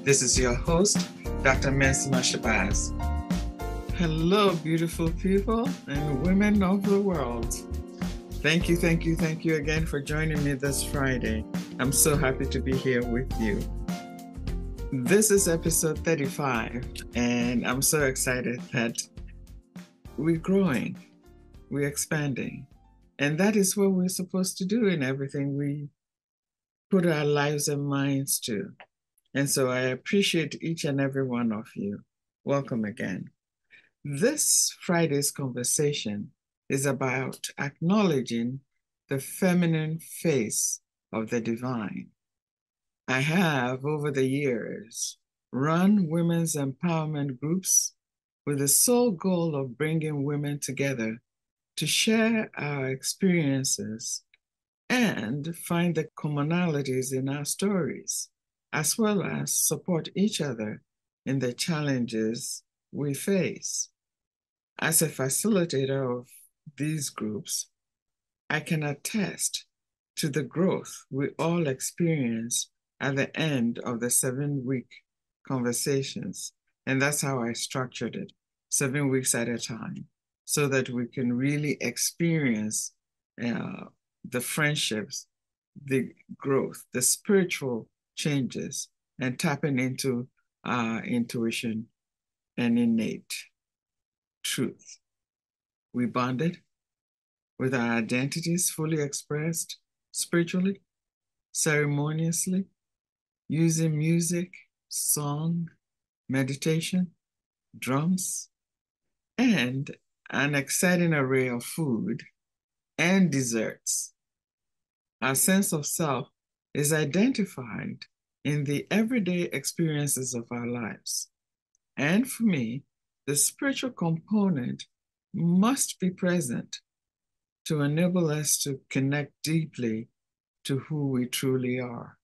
This is your host, Dr. Mensimah. Hello, beautiful people and women of the world. Thank you again for joining me this Friday. I'm so happy to be here with you. This is episode 35, and I'm so excited that we're growing, we're expanding, and that is what we're supposed to do in everything we put our lives and minds to. And so I appreciate each and every one of you. Welcome again. This Friday's conversation is about acknowledging the feminine face of the divine. I have, over the years, run women's empowerment groups with the sole goal of bringing women together to share our experiences and find the commonalities in our stories, as well as support each other in the challenges we face. As a facilitator of these groups, I can attest to the growth we all experience at the end of the 7-week conversations. And that's how I structured it, 7 weeks at a time, so that we can really experience the friendships, the growth, the spiritual changes, and tapping into our intuition and innate truth. We bonded with our identities fully expressed spiritually, ceremoniously, using music, song, meditation, drums, and an exciting array of food and desserts. Our sense of self is identified in the everyday experiences of our lives. And for me, the spiritual component must be present to enable us to connect deeply to who we truly are.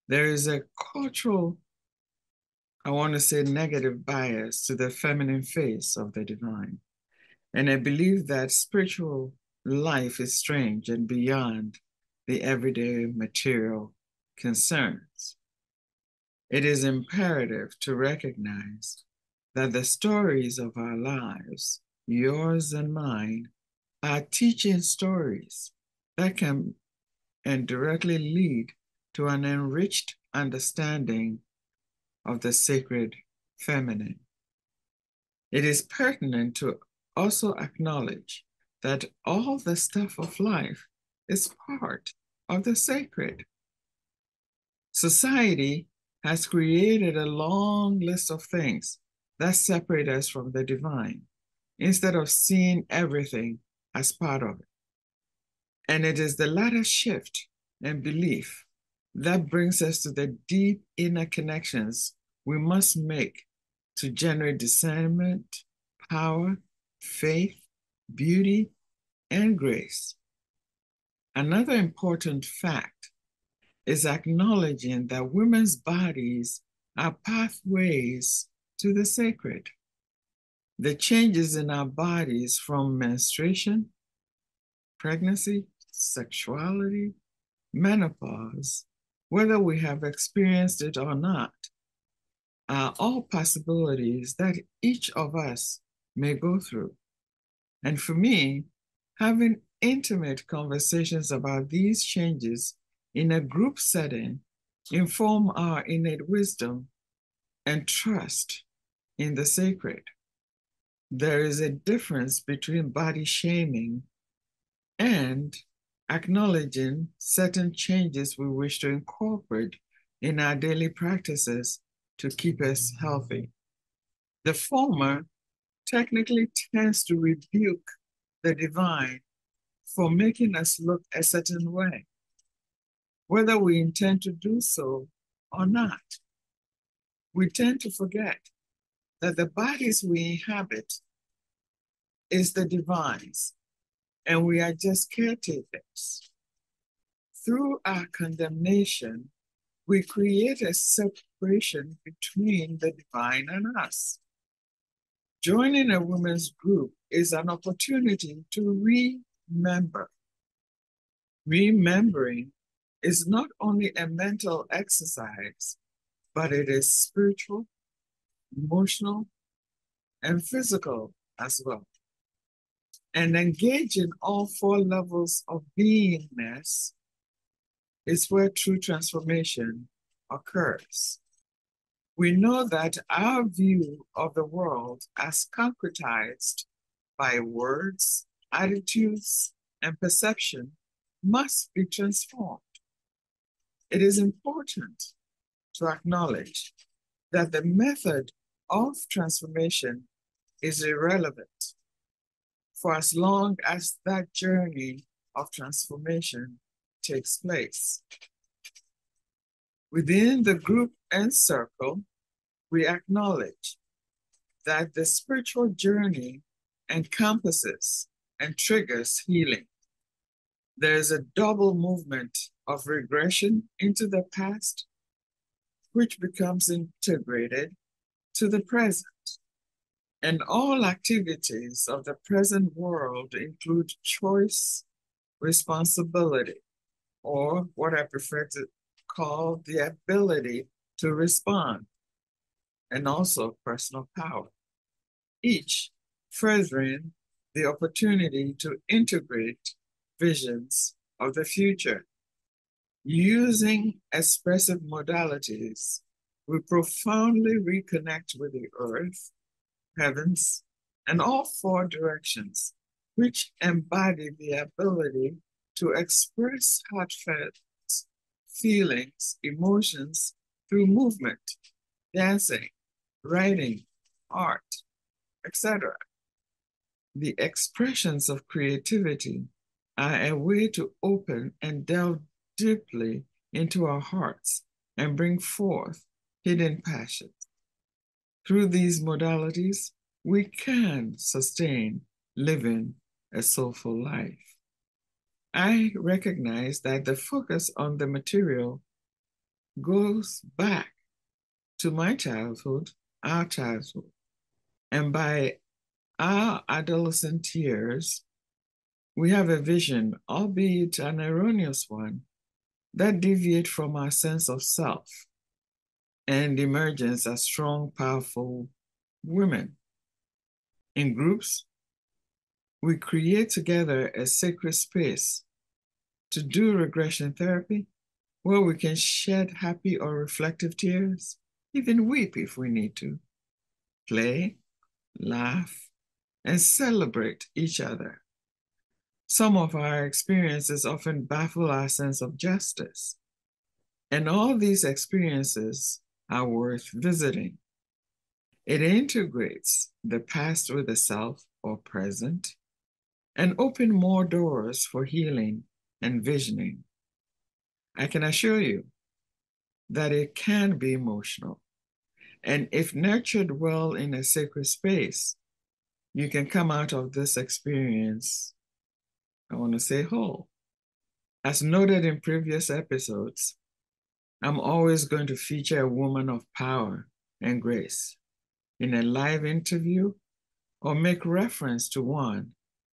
There is a cultural, I want to say, negative bias to the feminine face of the divine. And I believe that spiritual life is strange and beyond the everyday material concerns. It is imperative to recognize that the stories of our lives, yours and mine, are teaching stories that can and directly lead to an enriched understanding of the sacred feminine. It is pertinent to also acknowledge that all the stuff of life is part of the sacred. Society has created a long list of things that separate us from the divine, instead of seeing everything as part of it. And it is the latter shift and belief that brings us to the deep inner connections we must make to generate discernment, power, faith, beauty, and grace. Another important fact is acknowledging that women's bodies are pathways to the sacred. The changes in our bodies from menstruation, pregnancy, sexuality, menopause, whether we have experienced it or not, are all possibilities that each of us may go through. And for me, having intimate conversations about these changes in a group setting inform our innate wisdom and trust in the sacred. There is a difference between body shaming and acknowledging certain changes we wish to incorporate in our daily practices to keep us healthy. The former technically tends to rebuke the divine for making us look a certain way, whether we intend to do so or not. We tend to forget that the bodies we inhabit is the divine's, and we are just caretakers. Through our condemnation, we create a separation between the divine and us. Joining a women's group is an opportunity to remember. Remembering is not only a mental exercise, but it is spiritual, emotional, and physical as well. And engaging all four levels of beingness is where true transformation occurs. We know that our view of the world as concretized by words, attitudes, and perception must be transformed. It is important to acknowledge that the method of transformation is irrelevant for as long as that journey of transformation takes place. Within the group and circle, we acknowledge that the spiritual journey encompasses and triggers healing. There is a double movement of regression into the past, which becomes integrated to the present. And all activities of the present world include choice, responsibility, or what I prefer to call the ability to respond, and also personal power, each furthering the opportunity to integrate visions of the future. Using expressive modalities, we profoundly reconnect with the earth, heavens, and all four directions, which embody the ability to express heartfelt feelings, emotions through movement, dancing, writing, art, etc. The expressions of creativity are a way to open and delve deeply into our hearts and bring forth hidden passions. Through these modalities, we can sustain living a soulful life. I recognize that the focus on the material goes back to my childhood, our childhood, and by our adolescent years, we have a vision, albeit an erroneous one, that deviates from our sense of self and emerges as strong, powerful women. In groups, we create together a sacred space to do regression therapy where we can shed happy or reflective tears, even weep if we need to, play, laugh, and celebrate each other. Some of our experiences often baffle our sense of justice, and all these experiences are worth visiting. It integrates the past with the self or present and open more doors for healing and visioning. I can assure you that it can be emotional. And if nurtured well in a sacred space, you can come out of this experience, I want to say, whole. As noted in previous episodes, I'm always going to feature a woman of power and grace in a live interview or make reference to one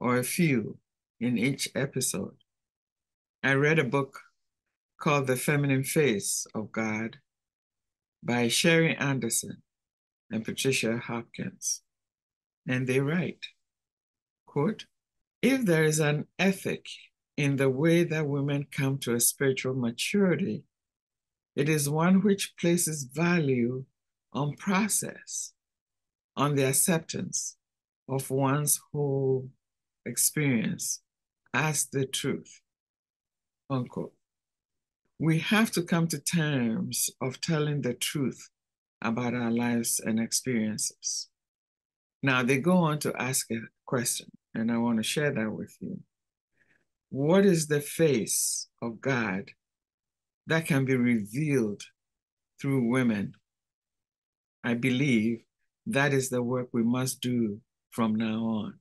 or a few in each episode. I read a book called The Feminine Face of God by Sherry Anderson and Patricia Hopkins. And they write, quote, if there is an ethic in the way that women come to a spiritual maturity, it is one which places value on process, on the acceptance of one's whole experience as the truth, unquote. We have to come to terms of telling the truth about our lives and experiences. Now, they go on to ask a question, and I want to share that with you. What is the face of God that can be revealed through women? I believe that is the work we must do from now on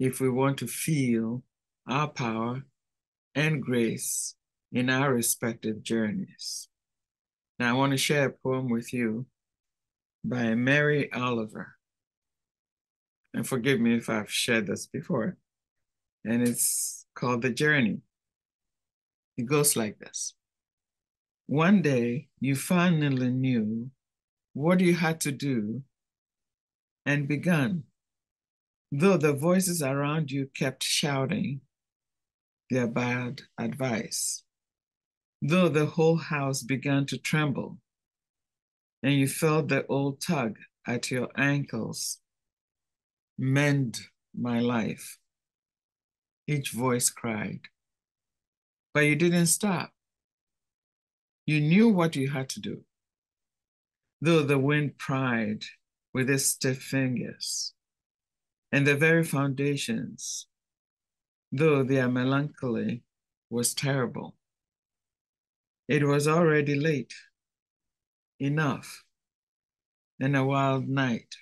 if we want to feel our power and grace in our respective journeys. Now, I want to share a poem with you by Mary Oliver. And forgive me if I've shared this before. And it's called The Journey. It goes like this. One day, you finally knew what you had to do and began, though the voices around you kept shouting their bad advice, though the whole house began to tremble and you felt the old tug at your ankles. Mend my life, each voice cried. But you didn't stop. You knew what you had to do, though the wind pried with its stiff fingers, and the very foundations, though their melancholy was terrible. It was already late, enough, and a wild night,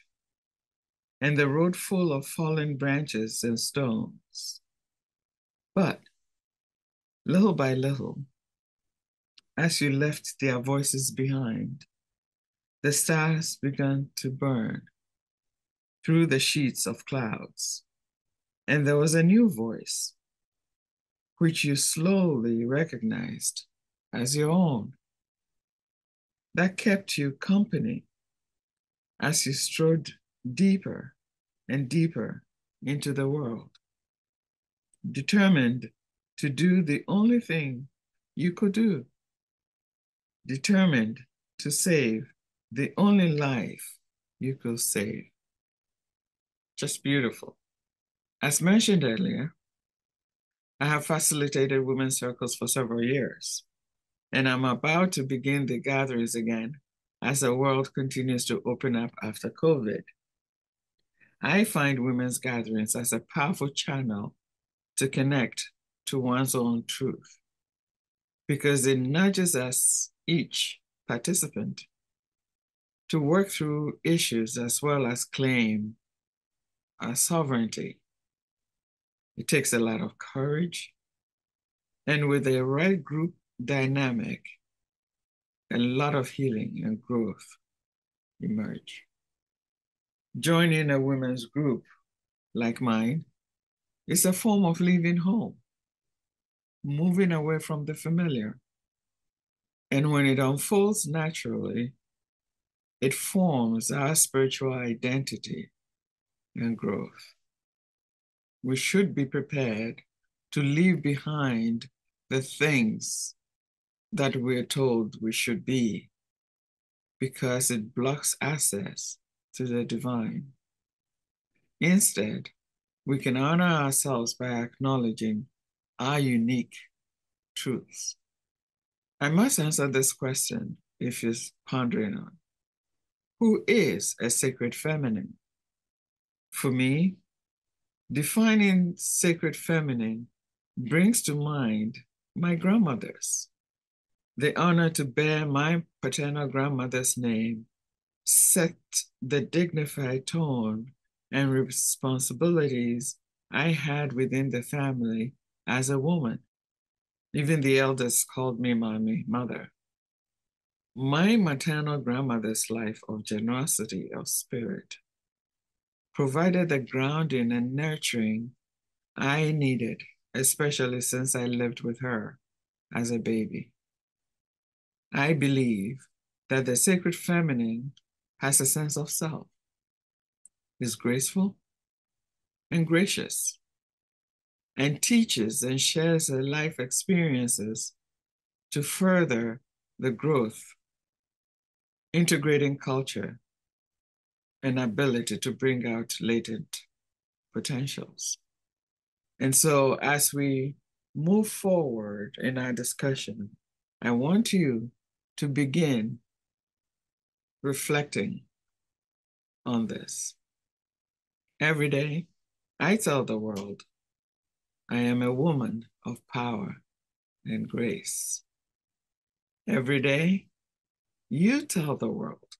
and the road full of fallen branches and stones. But little by little, as you left their voices behind, the stars began to burn through the sheets of clouds, and there was a new voice, which you slowly recognized as your own, that kept you company as you strode deeper and deeper into the world, determined to do the only thing you could do, determined to save the only life you could save. Just beautiful. As mentioned earlier, I have facilitated women's circles for several years, and I'm about to begin the gatherings again as the world continues to open up after COVID. I find women's gatherings as a powerful channel to connect to one's own truth because it nudges us, each participant, to work through issues as well as claim our sovereignty. It takes a lot of courage, and with the right group dynamic, a lot of healing and growth emerge. Joining a women's group like mine is a form of leaving home, moving away from the familiar. And when it unfolds naturally, it forms our spiritual identity and growth. We should be prepared to leave behind the things that we're told we should be because it blocks access to the divine. Instead, we can honor ourselves by acknowledging our unique truths. I must answer this question if you're pondering on. Who is a sacred feminine? For me, defining sacred feminine brings to mind my grandmothers. The honor to bear my paternal grandmother's name set the dignified tone and responsibilities I had within the family as a woman. Even the elders called me mommy, mother. My maternal grandmother's life of generosity of spirit provided the grounding and nurturing I needed, especially since I lived with her as a baby. I believe that the sacred feminine has a sense of self, is graceful and gracious, and teaches and shares her life experiences to further the growth, integrating culture and ability to bring out latent potentials. And so as we move forward in our discussion, I want you to begin reflecting on this. Every day, I tell the world, I am a woman of power and grace. Every day, you tell the world,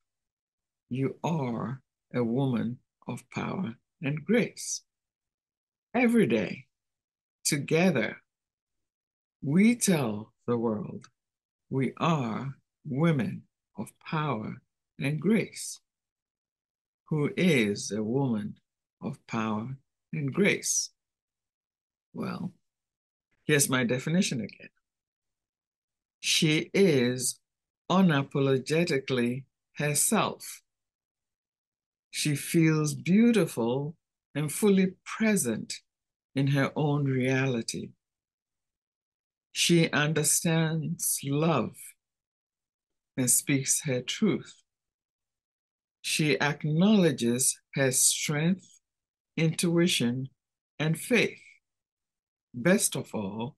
you are a woman of power and grace. Every day, together, we tell the world, we are women of power and grace. Who is a woman of power and grace? Well, here's my definition again. She is unapologetically herself. She feels beautiful and fully present in her own reality. She understands love and speaks her truth. She acknowledges her strength, intuition, and faith. Best of all,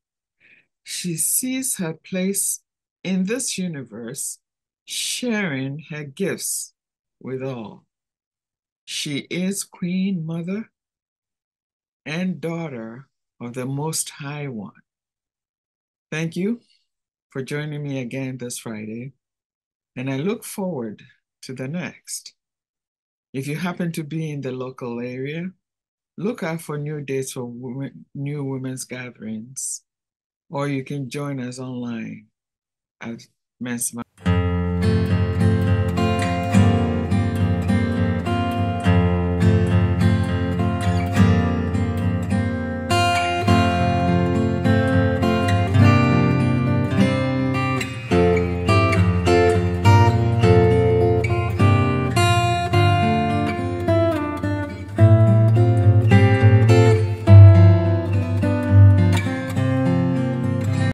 she sees her place in this universe, sharing her gifts with all. She is Queen Mother and daughter of the Most High One. Thank you for joining me again this Friday, and I look forward to the next. If you happen to be in the local area, look out for new dates for new women's gatherings, or you can join us online at Mensimah.